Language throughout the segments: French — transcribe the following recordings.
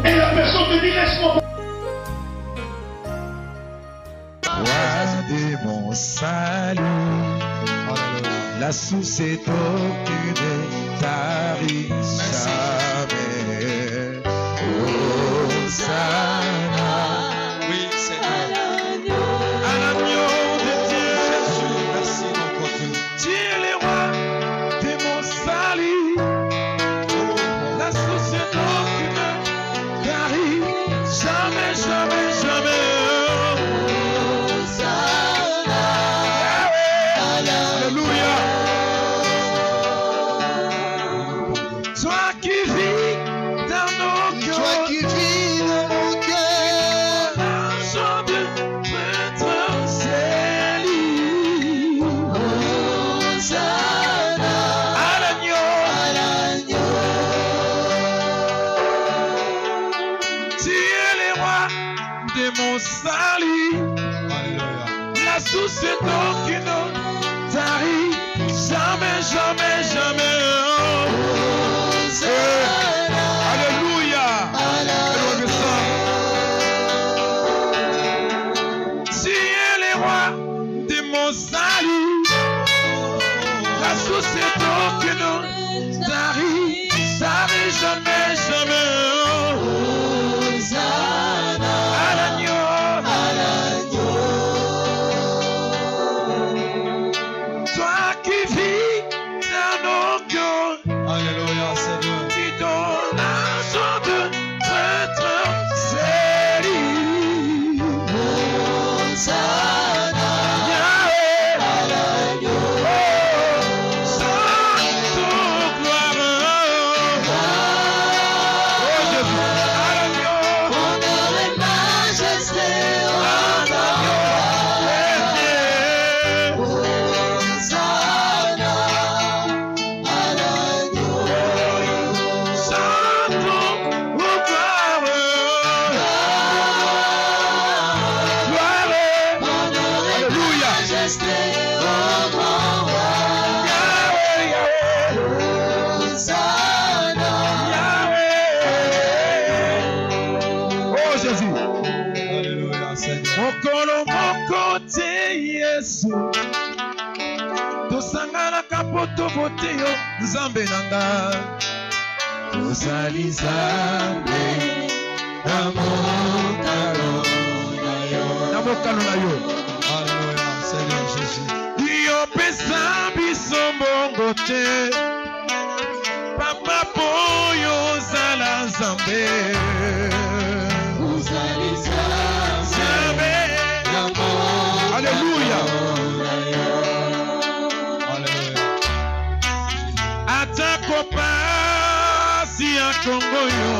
Et la personne te dit laisse-moi. Roi de mon salut, la source est aucune tarie jamais. Hosanna. Oui, Seigneur. À l'agneau de Dieu, Jésus, merci mon Dieu. tu es le roi de mon salut. La source est aucune tarie jamais, jamais, jamais. Alléluia. Toi qui vis dans nos cœurs, Toi qui vis dans mon cœur, l'argent de prêtre, c'est lui. Hosanna À l'agneau, tu es le roi de mon salut. Alléluia. La source est aucune tarie, jamais, jamais, jamais. Alléluia. Alléluia. Tu es le roi de mon salut. La source est aucune tarie, jamais, jamais, jamais. À l'agneau. Toi qui vis dans nos cœurs, Alléluia, Seigneur. qui donne l'argent de prêtre, c'est lui. Yahweh, oh, Sainte gloire. Oh Jésus, à l'agneau, Honneur et majesté, Alléluia, Seigneur. mokolo moko te Yesu tosanganaka po tobote yo Nzambe nanga ozali Nzambe na mokalo na yo Alléluia, Seigneur Jésus. yo pesa biso mbongo te papa po yo ozala Nzambe Nzambe. Alléluia. Alléluia. Atako pasi ya Kongo yo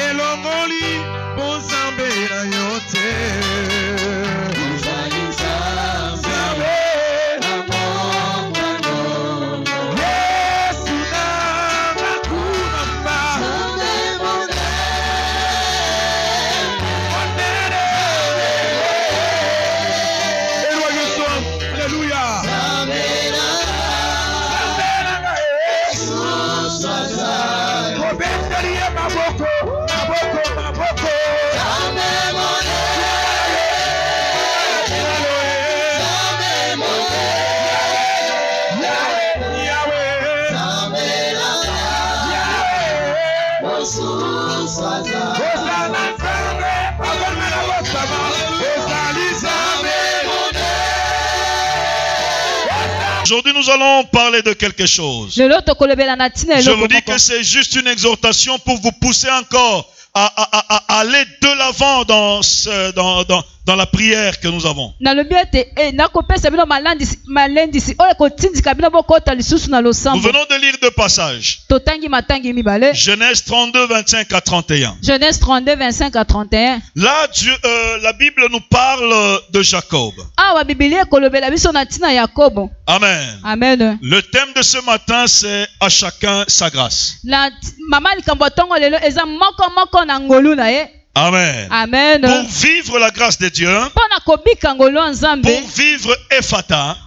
elongoli bonzambe na yo te. Nzambe. Yesu nanga kunamba. Monene. Éloigne-toi. Alléluia. Nzambe nanga, kobeteli ye maboko, maboko, maboko. Aujourd'hui, nous allons parler de quelque chose. Je vous dis que c'est juste une exhortation pour vous pousser encore à aller de l'avant dans la prière que nous avons. Nous venons de lire deux passages. Genèse 32, 25 à 31. Genèse 32, 25 à 31. Là, la Bible nous parle de Jacob. Amen. Amen. Le thème de ce matin, c'est à chacun sa grâce. Amen. Amen. Pour vivre la grâce de Dieu, pour vivre Ephata,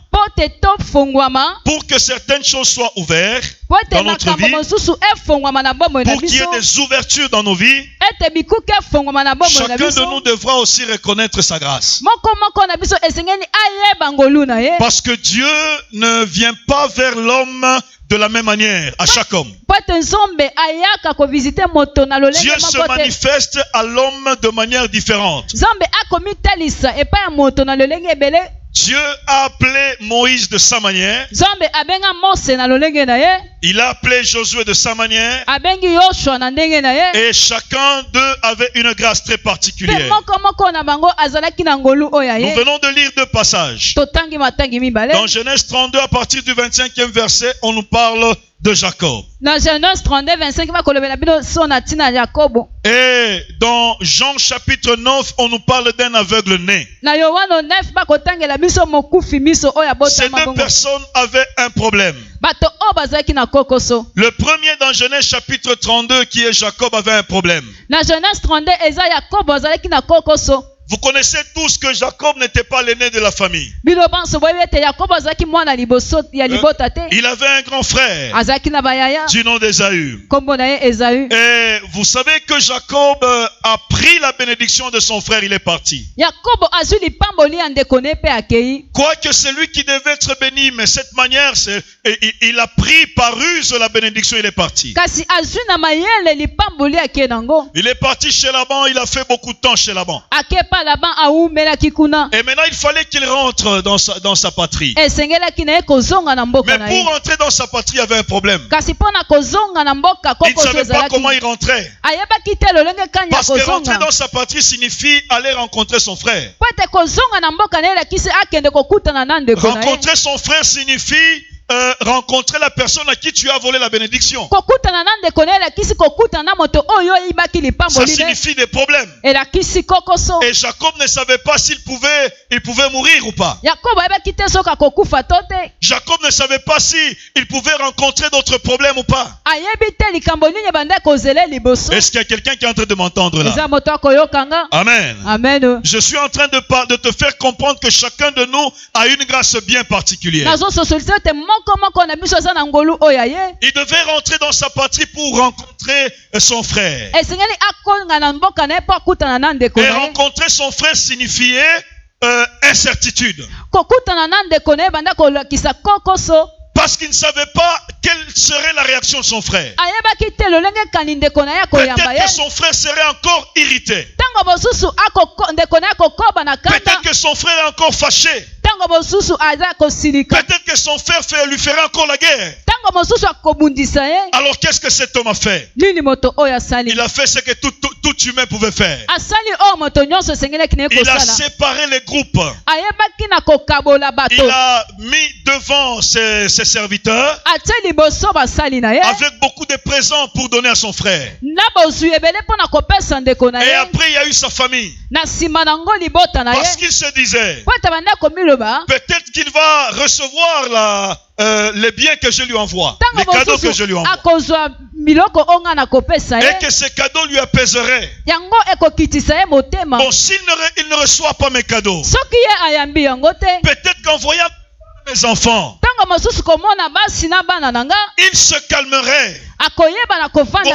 pour que certaines choses soient ouvertes dans notre vie, pour qu'il y ait des ouvertures dans nos vies. Chacun de nous devra aussi reconnaître sa grâce. Parce que Dieu ne vient pas vers l'homme de la même manière à chaque homme. Dieu se manifeste à l'homme de manière différente. Dieu a appelé Moïse de sa manière. Il a appelé Josué de sa manière. Et chacun d'eux avait une grâce très particulière. Nous venons de lire 2 passages. Dans Genèse 32, à partir du 25e verset, on nous parle de Jacob. Et dans Jean chapitre 9, on nous parle d'un aveugle né. Ces 2 personnes avaient un problème. Le premier dans Genèse chapitre 32 qui est Jacob avait un problème. Vous connaissez tous que Jacob n'était pas l'aîné de la famille. Il avait un grand frère du nom d'Ésaü. Et vous savez que Jacob a pris la bénédiction de son frère, il est parti. Quoique c'est lui qui devait être béni, mais cette manière, il a pris par ruse la bénédiction, il est parti. Il est parti chez Laban, il a fait beaucoup de temps chez Laban. Et maintenant, il fallait qu'il rentre dans sa patrie. Mais pour rentrer dans sa patrie, il y avait un problème. Il ne savait pas comment il rentrait. Parce que rentrer dans sa patrie signifie aller rencontrer son frère. Rencontrer son frère signifie rencontrer la personne à qui tu as volé la bénédiction. Ça signifie des problèmes. Et Jacob ne savait pas s'il pouvait mourir ou pas. Jacob ne savait pas s'il pouvait rencontrer d'autres problèmes ou pas. Est-ce qu'il y a quelqu'un qui est en train de m'entendre là? Amen. Amen. Je suis en train de te faire comprendre que chacun de nous a une grâce bien particulière. Il devait rentrer dans sa patrie pour rencontrer son frère. Et rencontrer son frère signifiait incertitude. Parce qu'il ne savait pas quelle serait la réaction de son frère. Peut-être que son frère serait encore irrité. Peut-être que son frère est encore fâché. Peut-être que son frère lui ferait encore la guerre. Alors qu'est-ce que cet homme a fait? Il a fait ce que tout humain pouvait faire. Il a séparé les groupes. Il a mis devant ses serviteurs avec beaucoup de présents pour donner à son frère. Et après il y a eu sa famille. Parce qu'il se disait, peut-être qu'il va recevoir les biens que je lui envoie, les cadeaux que je lui envoie, et que ces cadeaux lui apaiseraient. Bon, s'il ne reçoit pas mes cadeaux, peut-être qu'en voyant mes enfants, il se calmerait. Bon,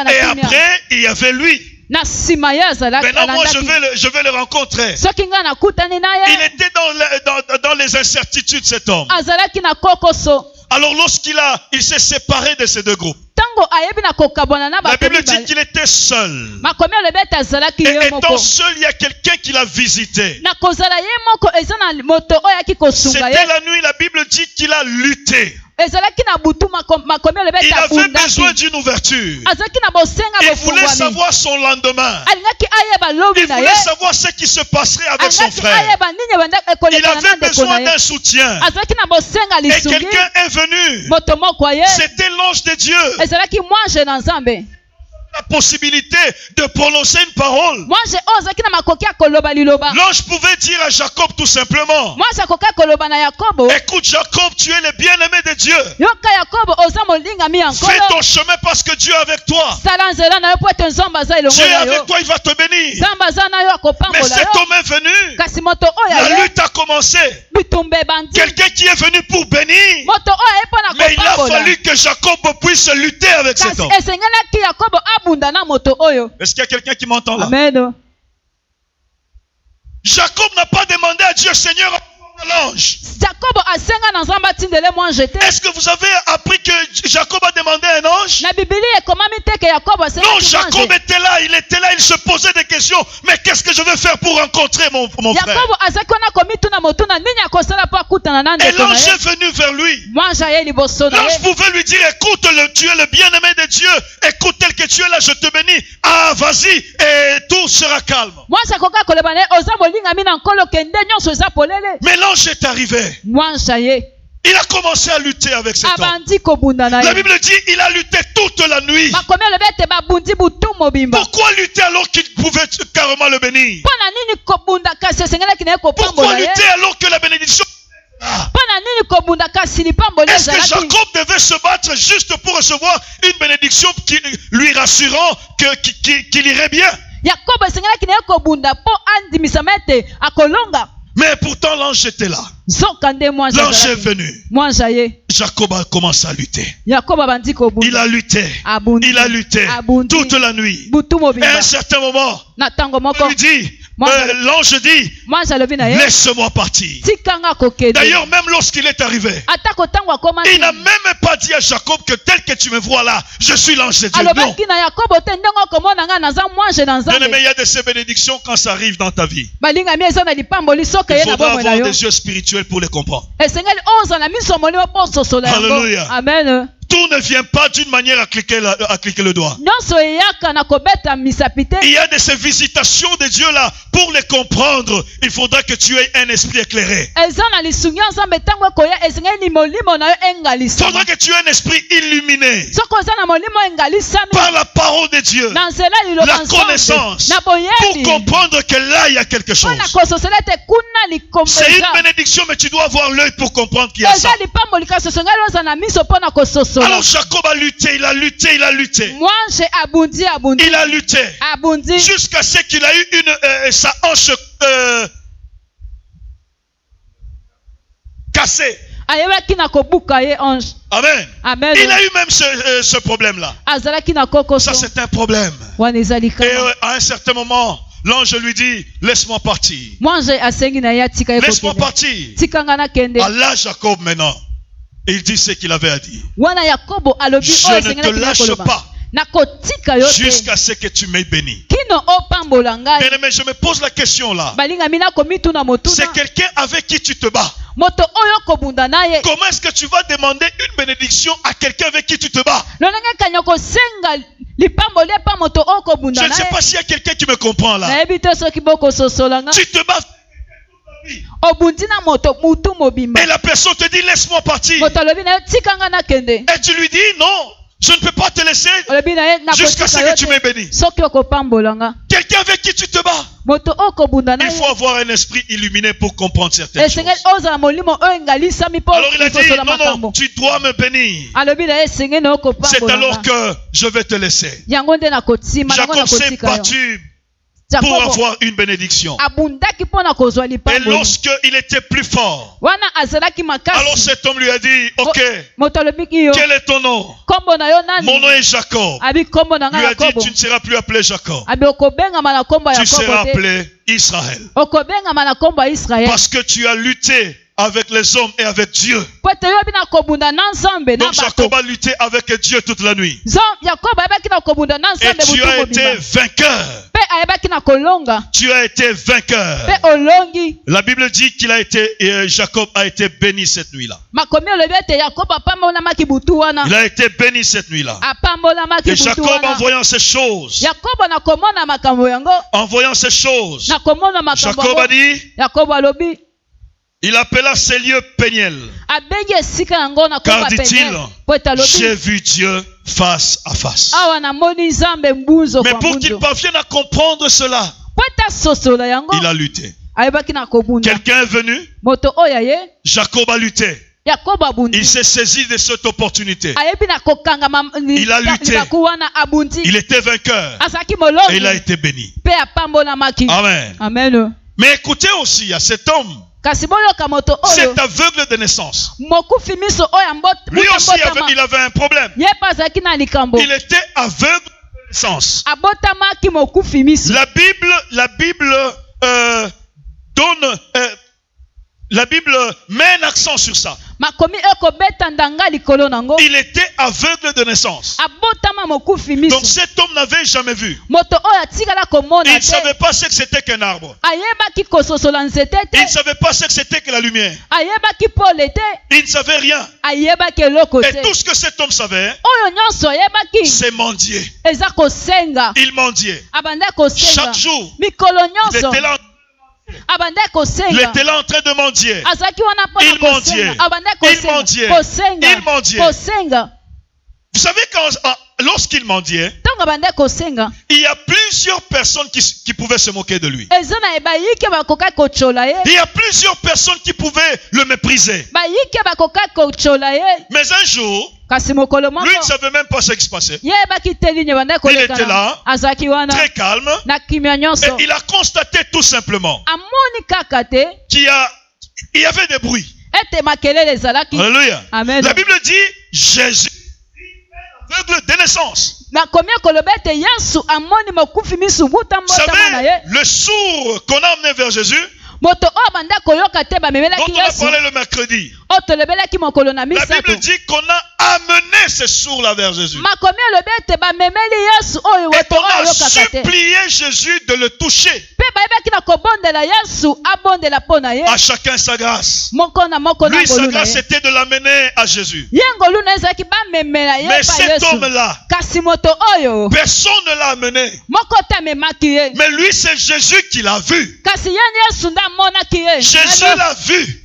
et après, il y avait lui. Maintenant, moi, je vais le rencontrer. Il était dans les incertitudes, cet homme. Alors, il s'est séparé de ces 2 groupes. La Bible dit qu'il était seul. Et étant seul, il y a quelqu'un qui l'a visité. C'était la nuit, la Bible dit qu'il a lutté. Il avait besoin d'une ouverture. Il voulait savoir son lendemain. Il voulait savoir ce qui se passerait avec son frère. Il avait besoin d'un soutien. Et quelqu'un est venu. C'était l'ange de Dieu. La possibilité de prononcer une parole. L'ange pouvait dire à Jacob tout simplement, écoute Jacob, tu es le bien-aimé de Dieu. Fais ton chemin parce que Dieu est avec toi. Dieu est avec toi, il va te bénir. Mais cet homme est venu. La lutte a commencé. Quelqu'un qui est venu pour bénir. Mais il a fallu que Jacob puisse lutter avec cet homme. Est-ce qu'il y a quelqu'un qui m'entend là? Amen. Jacob n'a pas demandé à Dieu, Seigneur, l'ange. Est-ce que vous avez appris que Jacob a demandé un ange? Non, Jacob était là, il se posait des questions. Mais qu'est-ce que je vais faire pour rencontrer mon frère? Et l'ange est venu vers lui. L'ange pouvait lui dire, écoute, tu es le bien-aimé de Dieu. Écoute, tel que tu es là, je te bénis. Ah, vas-y, et tout sera calme. Mais l'ange est arrivé. Il a commencé à lutter avec cet homme. La Bible dit il a lutté toute la nuit. Pourquoi lutter alors qu'il pouvait carrément le bénir? Pourquoi lutter alors que la bénédiction? Est-ce que Jacob devait se battre juste pour recevoir une bénédiction lui rassurant qu'il irait bien? Mais pourtant l'ange était là. L'ange est venu. Jacob a commencé à lutter. Il a lutté. Il a lutté toute la nuit. Et à un certain moment, l'ange dit, laisse-moi partir. D'ailleurs, même lorsqu'il est arrivé, il n'a même pas dit à Jacob que tel que tu me vois là, je suis l'ange de Dieu. Non. Bien-aimé, il y a de ces bénédictions quand ça arrive dans ta vie. Il faudra avoir des yeux spirituels pour les comprendre. Alléluia. Amen. Tout ne vient pas d'une manière à cliquer le doigt. Il y a de ces visitations de Dieu là. Pour les comprendre, il faudra que tu aies un esprit éclairé. Il faudra que tu aies un esprit illuminé par la parole de Dieu, la connaissance, pour comprendre que là il y a quelque chose. C'est une bénédiction, mais tu dois avoir l'œil pour comprendre qu'il y a ça. Alors Jacob a lutté, il a lutté, il a lutté. Il a lutté jusqu'à ce qu'il a eu sa hanche cassée. Amen. Amen. Il a eu même ce problème-là. Ça, c'est un problème. Et à un certain moment, l'ange lui dit, laisse-moi partir. Laisse-moi partir. Allah Jacob maintenant. Il dit ce qu'il avait à dire. Je ne te lâche pas jusqu'à ce que tu m'aies béni. Mais je me pose la question là. C'est quelqu'un avec qui tu te bats. Comment est-ce que tu vas demander une bénédiction à quelqu'un avec qui tu te bats? Je ne sais pas s'il y a quelqu'un qui me comprend là. Tu te bats. Et la personne te dit laisse-moi partir. Et tu lui dis non, je ne peux pas te laisser jusqu'à ce que tu m'aies béni. Quelqu'un avec qui tu te bats. Il faut avoir un esprit illuminé pour comprendre certaines choses. Alors il a dit non, tu dois me bénir. C'est alors que je vais te laisser. Jacob s'est battu pour avoir une bénédiction. Et lorsqu'il était plus fort, alors cet homme lui a dit, ok, quel est ton nom? Mon nom est Jacob. Lui a dit, tu ne seras plus appelé Jacob. Tu seras appelé Israël. Parce que tu as lutté avec les hommes et avec Dieu. Donc Jacob a lutté avec Dieu toute la nuit. Et tu as été vainqueur. Tu as été vainqueur. La Bible dit qu'il a été, Jacob a été béni cette nuit-là. Il a été béni cette nuit-là. Et Jacob, en voyant ces choses, Jacob a dit, il appela ces lieux Péniel. Car dit-il, j'ai vu Dieu face à face. Mais pour qu'il parvienne à comprendre cela, il a lutté. Quelqu'un est venu, Jacob a lutté. Il s'est saisi de cette opportunité. Il a lutté. Il était vainqueur. Et il a été béni. Amen. Amen. Mais écoutez aussi, à cet homme, cet aveugle de naissance. Lui aussi, il avait un problème. Il était aveugle de naissance. La Bible met un accent sur ça. Il était aveugle de naissance. Donc cet homme n'avait jamais vu. Il ne savait pas ce que c'était qu'un arbre. Il ne savait pas ce que c'était que la lumière. Il ne savait rien. Et tout ce que cet homme savait, c'est mendier. Il mendiait. Chaque jour, il était là. Il était là en train de mendier. Il mendiait. Il mendiait. Vous savez, lorsqu'il mendiait, il y a plusieurs personnes qui pouvaient se moquer de lui. Il y a plusieurs personnes qui pouvaient le mépriser. Mais un jour, lui ne savait même pas ce qui se passait. Il était là, très calme, et il a constaté tout simplement qu'il y avait des bruits. Alléluia. Amen. La Bible dit Jésus est aveugle de naissance. Vous savez, le sourd qu'on a amené vers Jésus, dont on a parlé le mercredi, la Bible dit qu'on a amené ces sourds-là vers Jésus. Et qu'on a supplié Jésus de le toucher. À chacun sa grâce. Lui, sa grâce était de l'amener à Jésus. Mais cet homme-là, personne ne l'a amené. Mais lui, c'est Jésus qui l'a vu. Jésus l'a vu.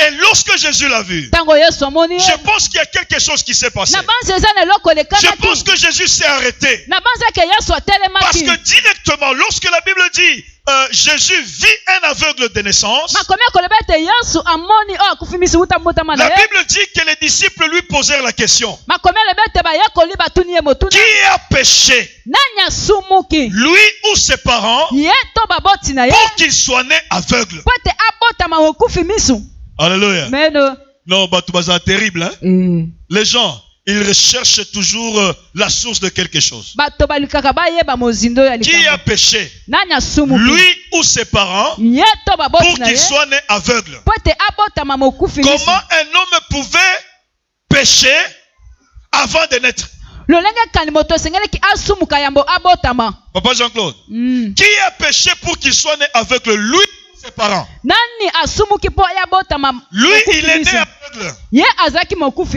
Et lorsque Jésus l'a vu, je pense qu'il y a quelque chose qui s'est passé. Je pense que Jésus s'est arrêté. Parce que directement, lorsque la Bible dit Jésus vit un aveugle de naissance, la Bible dit que les disciples lui posèrent la question: qui a péché, lui ou ses parents, pour qu'il soit né aveugle? Alléluia. Non, c'est terrible, hein? Les gens, ils recherchent toujours la source de quelque chose. Qui a péché, lui ou ses parents, pour qu'il soit né aveugle? Comment un homme pouvait pécher avant de naître? Papa Jean-Claude, qui a péché pour qu'il soit né aveugle, lui ou ses parents? Lui, il est né aveugle.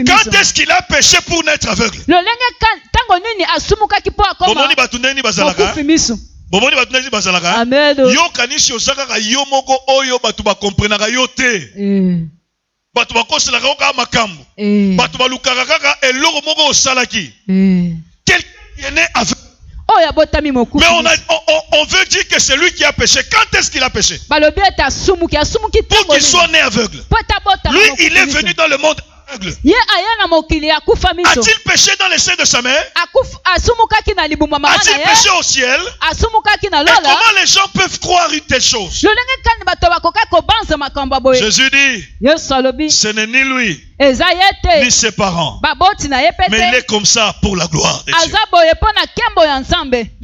Quand est-ce qu'il a péché pour naître aveugle? Yo kanisi osaka yo moko oyo batu ba komprenaka yo te. Batu ba koselaka ka makambo. Batu ba lukaka kaka eloko moko osalaki. Quelqu'un qui est né aveugle. Mais on veut dire que c'est lui qui a péché. Quand est-ce qu'il a péché? Pour qu'il soit né aveugle. Lui, il est venu dans le monde aveugle. A-t-il péché dans les seins de sa mère? A-t-il péché au ciel? Et comment les gens peuvent croire une telle chose? Jésus dit, ce n'est ni lui ni ses parents, mais il est comme ça pour la gloire de Dieu.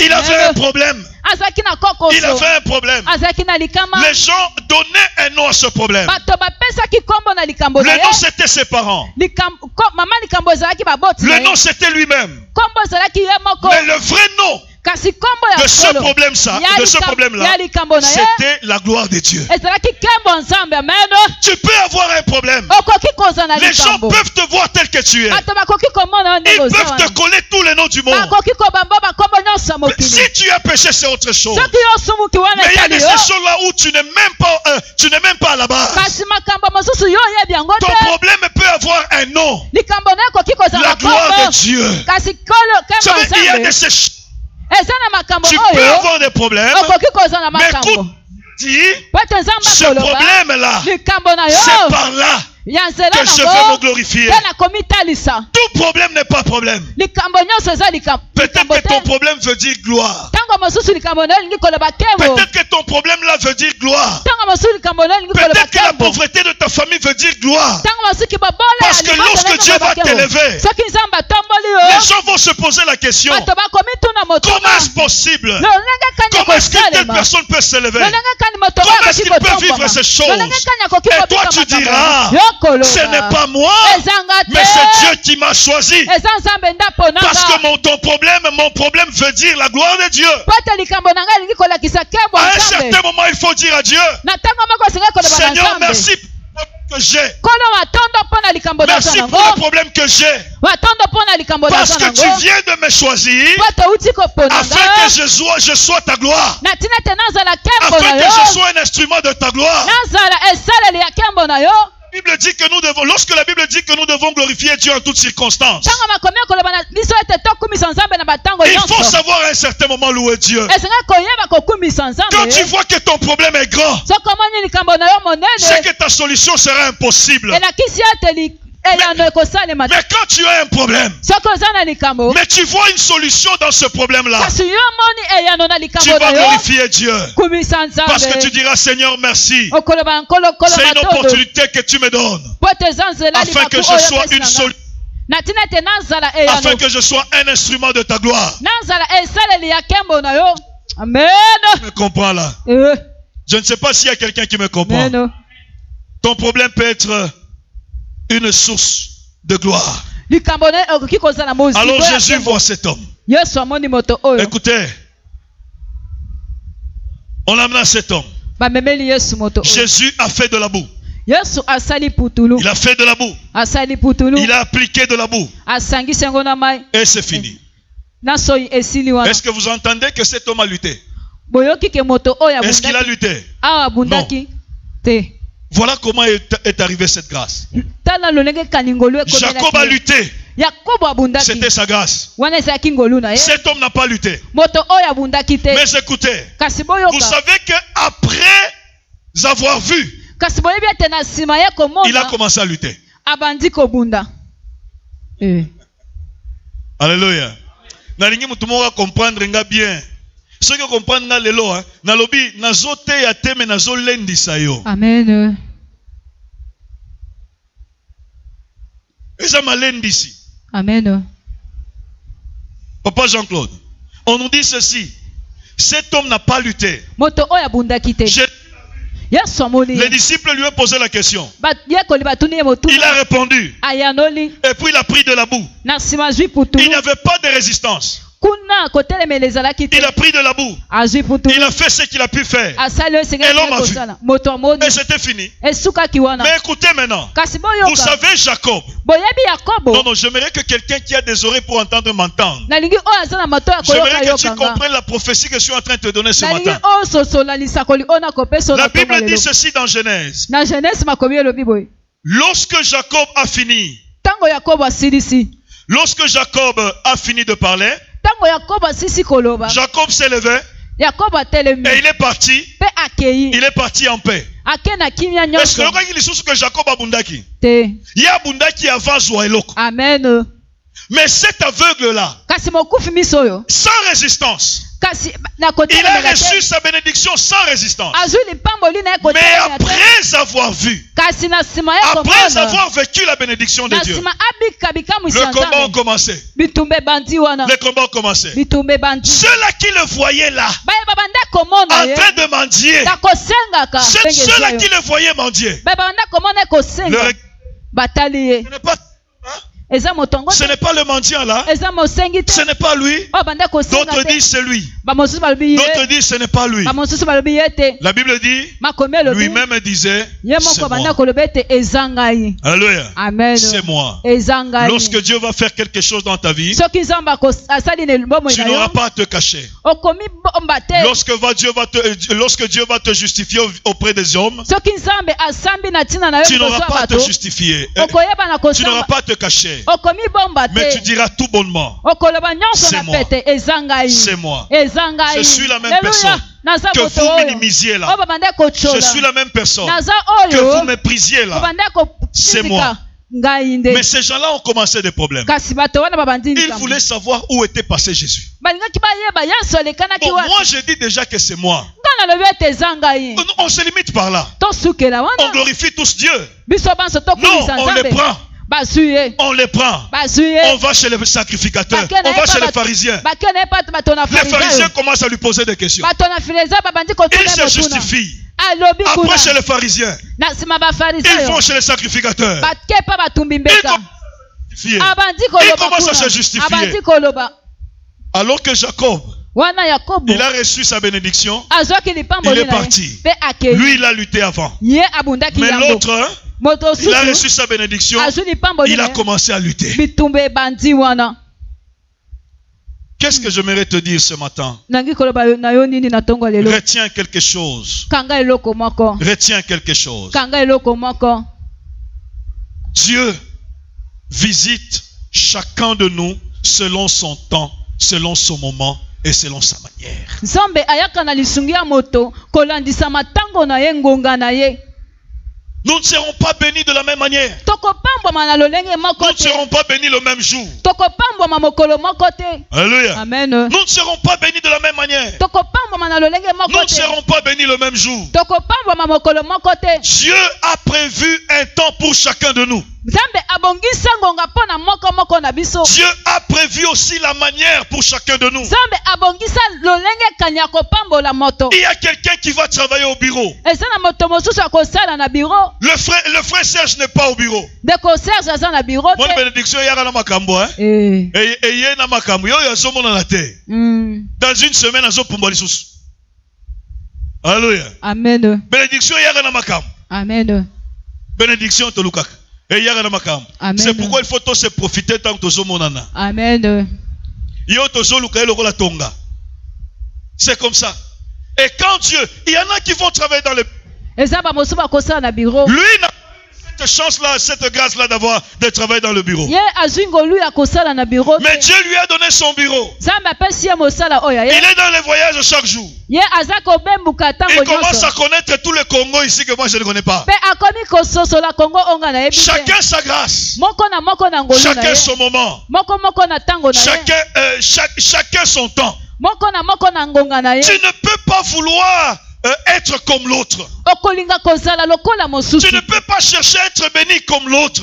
Il avait un problème. Il avait un problème. Les gens donnaient un nom à ce problème. Le nom c'était ses parents. Le nom c'était lui-même. Mais le vrai nom de ce problème-là, c'était la gloire de Dieu. Tu peux avoir un problème. Les gens peuvent te voir tel que tu es. Ils peuvent te coller tous les noms du monde. Si tu as péché, c'est autre chose. Mais il y a des choses là où tu n'es même pas à la base. Ton problème peut avoir un nom. La gloire de Dieu. Il y a des choses. Tu peux avoir des problèmes, mais écoute, dis, ce problème-là, c'est par là que je vais me glorifier. Tout problème n'est pas problème. Peut-être que ton problème veut dire gloire. Peut-être que ton problème là veut dire gloire. Peut-être que la pauvreté de ta famille veut dire gloire. Parce que lorsque Dieu va t'élever, les gens vont se poser la question: comment est-ce possible? Comment est-ce que telle personne peut s'élever? Comment est-ce qu'il peut vivre ces choses? Et toi tu diras: ce n'est pas moi, mais c'est Dieu qui m'a choisi. Parce que mon problème veut dire la gloire de Dieu. À un certain moment, il faut dire à Dieu: Seigneur, merci pour le problème que j'ai. Merci pour le problème que j'ai. Parce que tu viens de me choisir afin que je sois ta gloire. Afin que je sois un instrument de ta gloire. La Bible dit que nous devons, lorsque la Bible dit que nous devons glorifier Dieu en toutes circonstances, il faut savoir à un certain moment louer Dieu. Quand tu vois que ton problème est grand, c'est que ta solution sera impossible. Mais quand tu as un problème, mais tu vois une solution dans ce problème-là, tu vas glorifier Dieu. Parce que tu diras: Seigneur, merci. C'est une opportunité que tu me donnes afin que je sois une solution. Afin que je sois un instrument de ta gloire. Amen. Tu me comprends là? Je ne sais pas s'il y a quelqu'un qui me comprend. Ton problème peut être une source de gloire. Alors Jésus voit cet homme. Écoutez, on amena cet homme. Jésus a fait de la boue. Il a fait de la boue. Il a appliqué de la boue. Et c'est fini. Est-ce que vous entendez que cet homme a lutté? Est-ce qu'il a lutté? Non. Voilà comment est arrivée cette grâce. Jacob a lutté. C'était sa grâce. Cet homme n'a pas lutté. Mais écoutez, vous savez qu'après avoir vu, il a commencé à lutter. Alléluia. Nalingi mutumoka comprendre nga bien. Ce que comprendre nga lelo hein, na lobi nazote ya teme nazolendisa yo. Amen. Eza malendisi. Amen. Papa Jean-Claude, on nous dit ceci: cet homme n'a pas lutté. Les disciples lui ont posé la question. Il a répondu. Et puis il a pris de la boue. Il n'y avait pas de résistance. Il a pris de la boue. Il a fait ce qu'il a pu faire. Et l'homme a vu. Et c'était fini. Mais écoutez maintenant. Vous savez Jacob. Non, j'aimerais que quelqu'un qui a des oreilles pour entendre m'entende. J'aimerais que tu comprennes la prophétie que je suis en train de te donner ce matin. La Bible dit ceci dans Genèse. Lorsque Jacob a fini. Lorsque Jacob a fini de parler, Jacob s'est levé et il est parti. Il est parti en paix. Est-ce que Jacob a bundaki? Il y a bundaki avant Zoaeloko. Amen. Mais cet aveugle-là, sans résistance, il a reçu sa bénédiction sans résistance. Mais après avoir vu, après avoir vécu la bénédiction de Dieu, le combat a commencé. Le combat a commencé. Ceux-là qui le voyaient là, en train de mendier, ceux-là qui le voyaient mendier, ce n'est pas le mendiant là. Ce n'est pas lui. D'autres disent c'est lui. D'autres disent ce n'est pas lui. La Bible dit, lui-même disait, c'est moi. Alléluia. C'est moi. Lorsque Dieu va faire quelque chose dans ta vie, tu n'auras pas à te cacher. Lorsque Dieu va te justifier auprès des hommes, tu n'auras pas à te justifier. Tu n'auras pas à te cacher. péché. Mais tu diras tout bonnement. C'est moi. C'est moi. Je suis la même personne que vous minimisiez là. Je suis la même personne que vous méprisiez là. C'est moi. Mais ces gens-là ont commencé des problèmes. Ils voulaient savoir où était passé Jésus. Bon, moi je dis déjà que c'est moi. On se limite par là. On glorifie tous Dieu. Non, on les prend. On les prend. On va chez les sacrificateurs. On va chez les pharisiens. Les pharisiens commencent à lui poser des questions. Il se justifie. Après chez les pharisiens, ils vont chez les sacrificateurs. Ils commencent à se justifier. Alors que Jacob, il a reçu sa bénédiction, il est parti. Lui, il a lutté avant. Mais l'autre, il a reçu sa bénédiction, il a commencé à lutter. Qu'est-ce que j'aimerais te dire ce matin? Retiens quelque chose. Retiens quelque chose. Dieu visite chacun de nous selon son temps, selon son moment et selon sa manière. Nous ne serons pas bénis de la même manière. Nous ne serons pas bénis le même jour. Alléluia. Amen. Nous ne serons pas bénis de la même manière. Nous ne serons pas bénis le même jour. Dieu a prévu un temps pour chacun de nous. Dieu a prévu aussi la manière pour chacun de nous. Il y a quelqu'un qui va travailler au bureau. Le frère Serge n'est pas au bureau. Bonne bénédiction, dans une semaine, alléluia. Amen. Bénédiction, amen. bénédiction, c'est pourquoi il faut tous se profiter tant que tous monana. Amen. C'est comme ça. Et quand Dieu, il y en a qui vont travailler dans le bureau. Lui n'a pas cette chance-là, cette grâce-là de travailler dans le bureau. Mais Dieu lui a donné son bureau. Il est dans les voyages chaque jour. Il commence à connaître tous les Congos ici que moi je ne connais pas. Chacun sa grâce. Chacun son moment. Chacun son temps. Tu ne peux pas vouloir être comme l'autre. Tu ne peux pas chercher à être béni comme l'autre.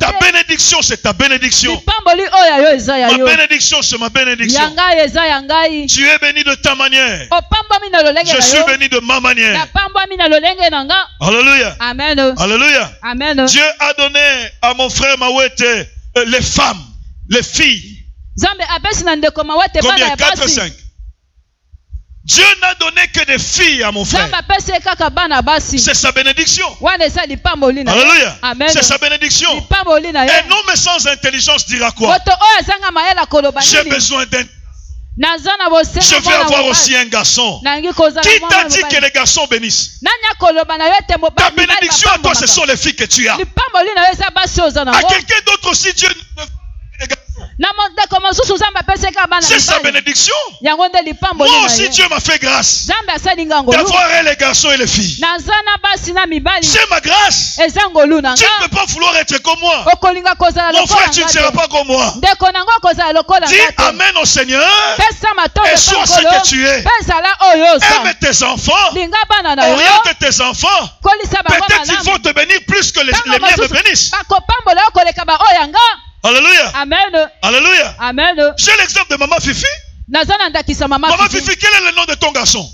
Ta bénédiction, c'est ta bénédiction. Ma bénédiction, c'est ma bénédiction. Tu es béni de ta manière. Je suis béni de ma manière. Alléluia. Amen. Alléluia. Amen. Dieu a donné à mon frère Mawete les femmes, les filles. Combien? 4, 5. Dieu n'a donné que des filles à mon frère. C'est sa bénédiction. Alléluia. C'est sa bénédiction. Un homme sans intelligence dira quoi? J'ai besoin d'un... Je vais avoir aussi un garçon. Qui t'a dit que les garçons bénissent? Ta bénédiction à toi, ce sont les filles que tu as. À quelqu'un d'autre aussi, Dieu ne fait les garçons. C'est sa bénédiction. Moi aussi Dieu m'a fait grâce d'avoir les garçons et les filles. C'est ma grâce. Tu ne peux pas vouloir être comme moi. Mon frère, tu ne seras pas comme moi. Dis Amen au Seigneur et sois ce que tu es. Aime tes enfants. Oriente tes enfants. Peut-être ils vont te bénir plus que les miens me bénissent. Alléluia. Amen. Alléluia. Amen. J'ai l'exemple de Maman Fifi. Maman Fifi, quel est le nom de ton garçon?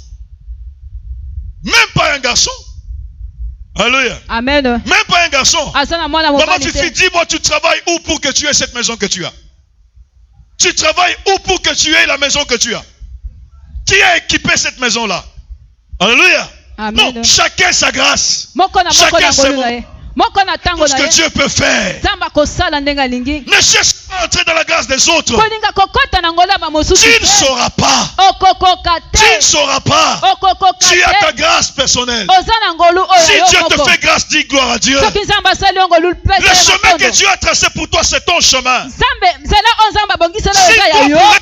Même pas un garçon. Alléluia. Amen. Même pas un garçon. Maman Fifi, dis-moi, tu travailles où pour que tu aies cette maison que tu as? Tu travailles où pour que tu aies la maison que tu as? Qui a équipé cette maison-là? Alléluia. Amen. Non, chacun sa grâce. Chacun ses mots. Tout ce que Dieu peut faire. Ne cherche pas à entrer dans la grâce des autres. Tu ne sauras pas. Tu ne sauras pas. Tu tu as ta grâce personnelle. Si Dieu te fait grâce, dis gloire à Dieu. Le chemin que Dieu a tracé pour toi, c'est ton chemin. Si tu pourrais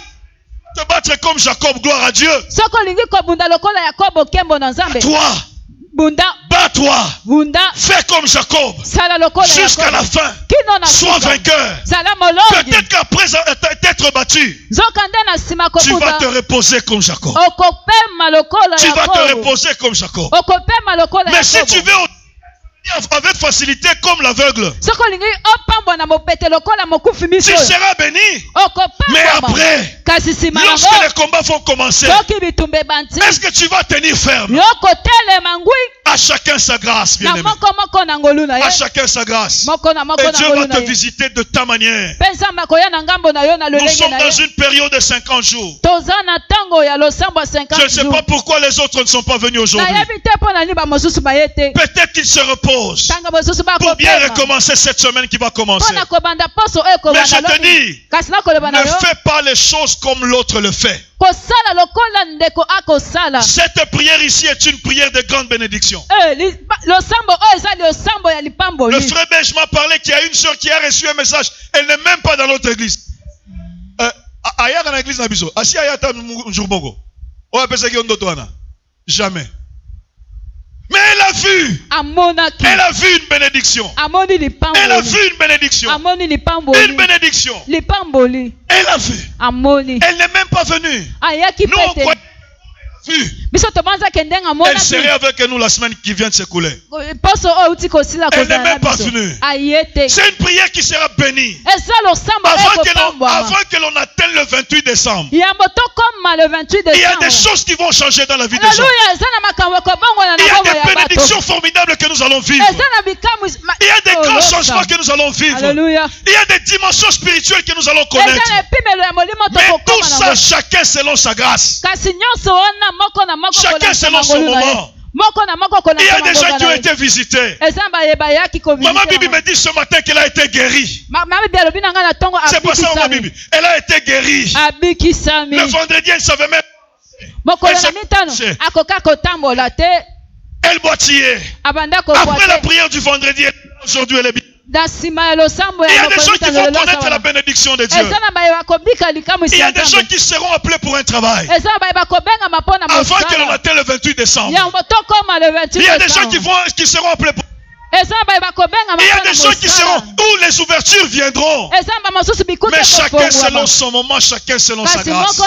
te battre comme Jacob, gloire à Dieu. Bats-toi. Fais comme Jacob. Jusqu'à la fin. Sois vainqueur. Peut-être qu'après t'être battu, tu vas te reposer comme Jacob. Tu vas te reposer comme Jacob. Mais si tu veux avec facilité comme l'aveugle, tu seras béni. Mais après, lorsque les combats vont commencer, est-ce que tu vas tenir ferme? À chacun sa grâce, bien-aimé. À chacun sa grâce. Et Dieu va te visiter de ta manière. Nous sommes dans une période de 50 jours. Je ne sais pas pourquoi les autres ne sont pas venus aujourd'hui. Peut-être qu'ils se reposent pour bien recommencer cette semaine qui va commencer. Mais je te dis, ne fais pas les choses comme l'autre le fait. Cette prière ici est une prière de grande bénédiction. Le frère Belge m'a parlé qu'il y a une soeur qui a reçu un message. Elle n'est même pas dans notre église. Jamais. Mais elle a vu. Elle a vu une bénédiction. Elle a vu une bénédiction. Une bénédiction. Elle a vu. Elle n'est même pas venue. Nous, on croit vu. Elle serait avec nous la semaine qui vient de s'écouler. Elle n'est même pas venue. C'est une prière qui sera bénie. Avant que l'on atteigne le 28 décembre. Il y a des choses qui vont changer dans la vie des gens. Il y a des bénédictions formidables que nous allons vivre. Il y a des grands changements que nous allons vivre. Il y a des dimensions spirituelles que nous allons connaître. Mais tout ça, chacun selon sa grâce. Chacun selon son moment. Il y a des gens qui ont été visités. Maman Bibi me dit ce matin qu'elle a été guérie. C'est pas ça, Maman Bibi. Elle a été guérie. Le vendredi, elle ne savait même pas. Elle boitillait. Après la prière du vendredi, aujourd'hui, elle est bien. Il y a des gens qui vont connaître la bénédiction de Dieu. Il y a des gens qui seront appelés pour un travail avant que l'on atteigne le 28 décembre. Il y a des gens qui seront appelés pour... Il y a des gens qui seront où les ouvertures viendront. Mais chacun selon son moment, chacun selon sa grâce. Tout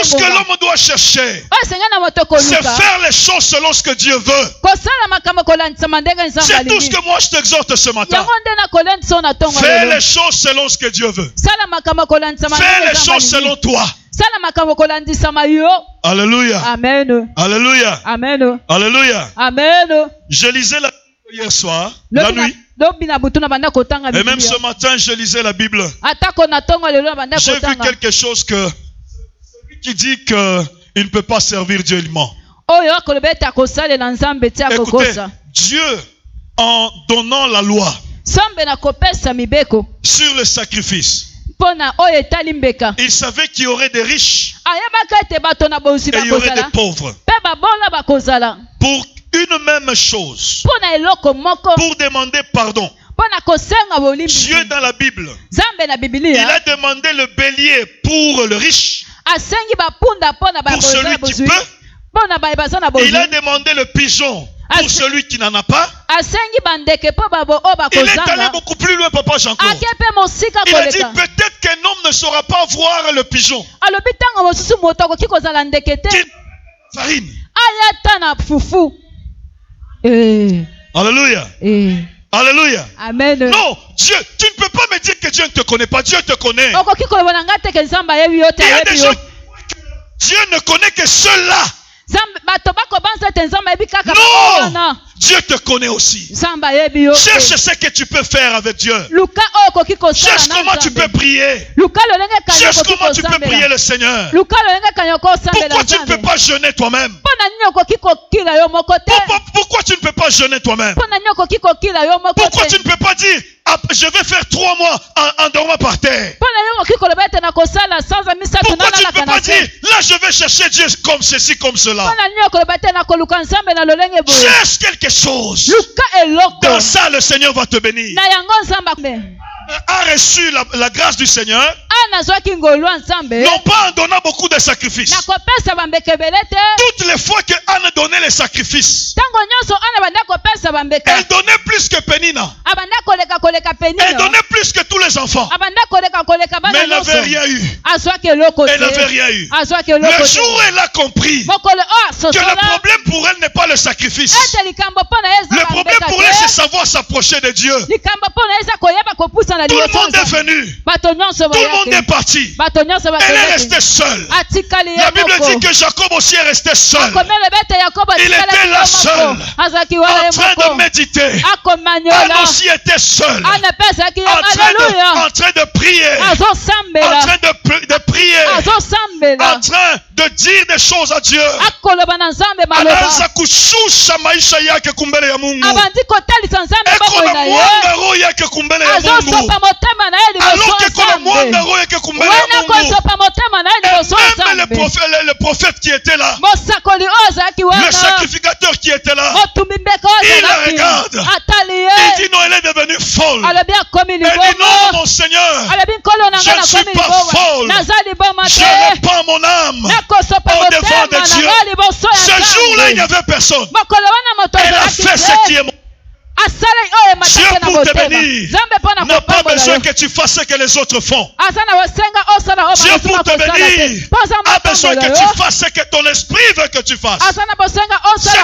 ce que l'homme doit chercher, c'est faire les choses selon ce que Dieu veut. C'est tout ce que moi je t'exhorte ce matin. Fais les choses selon ce que Dieu veut. Fais les choses selon toi. Alléluia. Amen. Alléluia. Amen. Alléluia. Amen. Je lisais la Bible hier soir, la nuit. Et même ce matin, je lisais la Bible. J'ai vu quelque chose qui dit qu'il ne peut pas servir Dieu, il ment. Écoutez, Dieu, en donnant la loi sur le sacrifice, il savait qu'il y aurait des riches et il y aurait des pauvres. Pour une même chose, pour demander pardon. Dieu dans la Bible, il a demandé le bélier pour le riche, pour celui qui peut. Il a demandé le pigeon pour celui qui n'en a pas. Il est allé beaucoup plus loin, Papa Jean-Claude. Il a dit peut-être qu'un homme ne saura pas voir le pigeon. Farine. Alléluia. Alléluia. Amen. Non, Dieu, tu ne peux pas me dire que Dieu ne te connaît pas. Dieu te connaît. Il y a des gens que Dieu ne connaît que ceux-là. Non, Dieu te connaît aussi. Cherche ce que tu peux faire avec Dieu. Cherche comment tu peux prier. Cherche comment tu peux prier le Seigneur. Pourquoi tu ne peux pas jeûner toi-même? Pourquoi tu ne peux pas jeûner toi-même? Pourquoi tu ne peux pas dire je vais faire 3 mois en dormant par terre? Pourquoi tu ne peux pas dire là je vais chercher Dieu comme ceci, comme cela? Cherche quelque chose. Dans ça le Seigneur va te bénir. A reçu la grâce du Seigneur, non pas en donnant beaucoup de sacrifices. Toutes les fois que Anne donnait les sacrifices, elle donnait plus que Pénina. Elle donnait plus que tous les enfants. Mais elle n'avait rien eu. Elle n'avait rien eu. Le jour où elle a compris que le problème pour elle n'est pas le sacrifice. Le problème pour elle, c'est savoir s'approcher de Dieu. Tout le monde est venu. Tout le monde est parti. Elle est restée seule. La Bible dit que Jacob aussi est resté seul. Il était là seul, en train de méditer. Anne aussi était seule, en train de prier, en train de prier, en train de dire des choses à Dieu. Anaanza kushusha maisha yake kumbele ya Mungu. Eko na mwanga roho yake kumbele ya Mungu. Alors que kuna mwanga roho yake kumbele ya Mungu. Et même le prophète qui était là, le sacrificateur qui était là, il la regarde. Il dit non, elle est devenue folle. Elle dit non, mon Seigneur, je ne suis pas folle. Je répands mon âme au devant de Dieu. Ce jour-là, il n'y avait personne. Elle a fait ce qui est bon. Dieu pour te bénir n'a pas besoin que tu fasses ce que les autres font. Dieu pour te bénir a besoin que tu fasses ce que ton esprit veut que tu fasses. Ce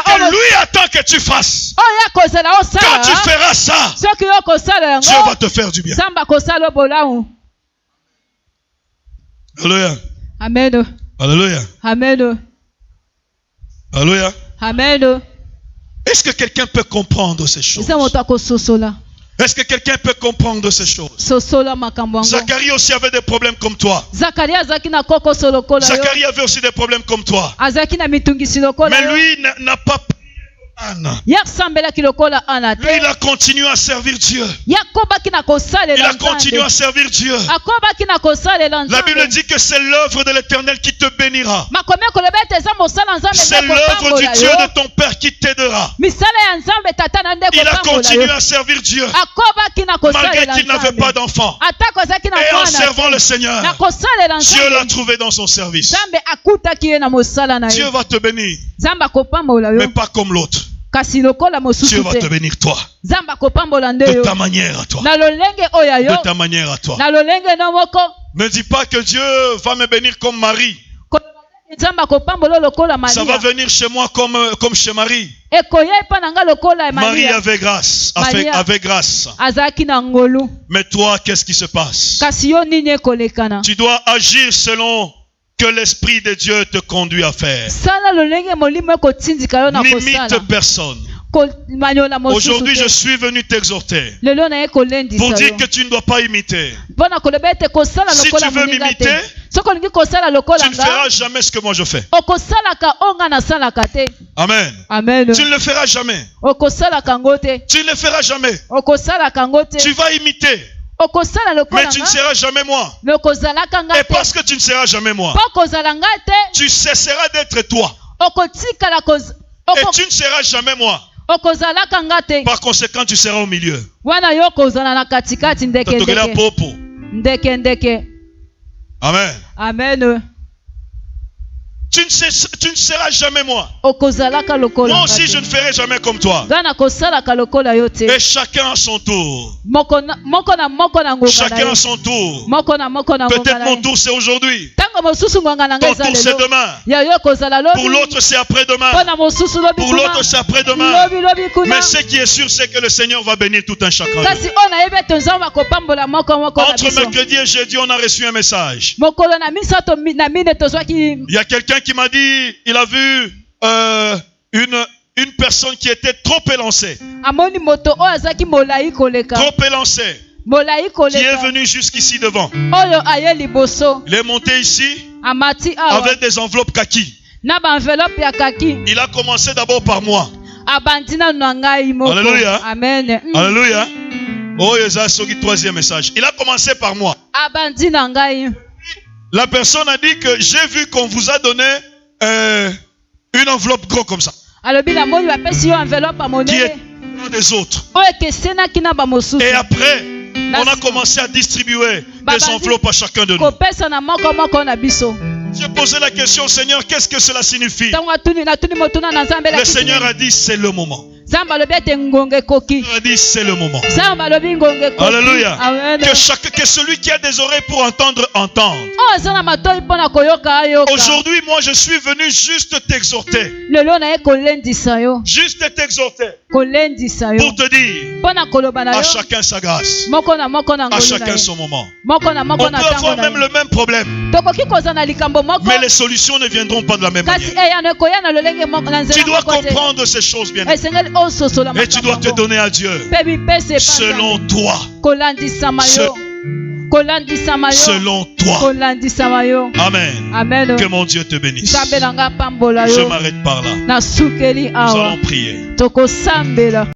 que lui attend que tu fasses. Quand tu feras ça, Dieu va te faire du bien. Alléluia. Amen. Alléluia. Amen. Alléluia. Amen. Est-ce que quelqu'un peut comprendre ces choses? Est-ce que quelqu'un peut comprendre ces choses? Zacharie aussi avait des problèmes comme toi. Zacharie avait aussi des problèmes comme toi. Mais lui n'a pas prié Anne. Lui, il a continué à servir Dieu. Il a continué à servir Dieu. La Bible dit que c'est l'œuvre de l'Éternel qui te bénira. C'est l'œuvre du Dieu de ton Père qui t'aidera. Il a continué à servir Dieu malgré qu'il n'avait pas d'enfant. Et en servant le Seigneur, Dieu l'a trouvé dans son service. Dieu va te bénir, mais pas comme l'autre. Dieu va te bénir toi. De ta manière à toi. De ta manière à toi. Ne dis pas que Dieu va me bénir comme Marie. Ça va venir chez moi comme chez Marie. Marie avait grâce. Avait grâce. Mais toi, qu'est-ce qui se passe? Tu dois agir selon que l'Esprit de Dieu te conduit à faire. N'imite personne. Aujourd'hui, je suis venu t'exhorter pour dire que tu ne dois pas imiter. Si tu veux m'imiter, tu ne feras jamais ce que moi je fais. Amen. Amen. Tu ne le feras jamais. Tu ne le feras jamais. Tu vas imiter. Mais tu ne seras jamais moi. Et parce que tu ne seras jamais moi, tu cesseras d'être toi. Et tu ne seras jamais moi. Par conséquent, tu seras au milieu. Amen. Amen. Tu ne seras jamais moi. Moi aussi, je ne ferai jamais comme toi. Et chacun à son tour. Chacun à son tour. Peut-être mon tour c'est aujourd'hui. Ton tour c'est demain. Pour l'autre c'est après-demain. Pour l'autre c'est après-demain. Mais ce qui est sûr, c'est que le Seigneur va bénir tout un chacun. Entre mercredi et jeudi, on a reçu un message. Il y a quelqu'un qui m'a dit, il a vu une personne personne qui était trop élancée. Amoni moto o azaki molai koleka. Trop élancée. Molai Qui koleka. est venu jusqu'ici devant. Oyo aye liboso. Il est monté ici Amati awa. avec des enveloppes kaki. Na ba enveloppe ya kaki. Il a commencé d'abord par moi. Abandina nwangai moko. Alléluia. Amen. Alléluia. Oh, troisième message. Il a commencé par moi. Abandina ngai. La personne a dit que j'ai vu qu'on vous a donné une enveloppe gros comme ça. Alobi na moni ba pesi yo enveloppe Qui amonene. est des autres. Oyo kesena kina ba mosusu. Et après, on a commencé à distribuer des enveloppes à chacun de nous. Kopesa na moko moko na biso. J'ai posé la question, Seigneur, qu'est-ce que cela signifie? Le Seigneur a dit, c'est le moment. Il a dit, c'est le moment. Alléluia. Que celui qui a des oreilles pour entendre, entende. Aujourd'hui, moi, je suis venu juste t'exhorter. Juste t'exhorter. Pour te dire, à chacun sa grâce. À chacun son moment. On peut avoir même le même problème. Mais les solutions ne viendront pas de la même manière. Tu dois comprendre ces choses bien. Et tu dois te donner à Dieu selon toi. Selon toi. Amen. Amen. Que mon Dieu te bénisse. Je m'arrête par là. Nous allons prier.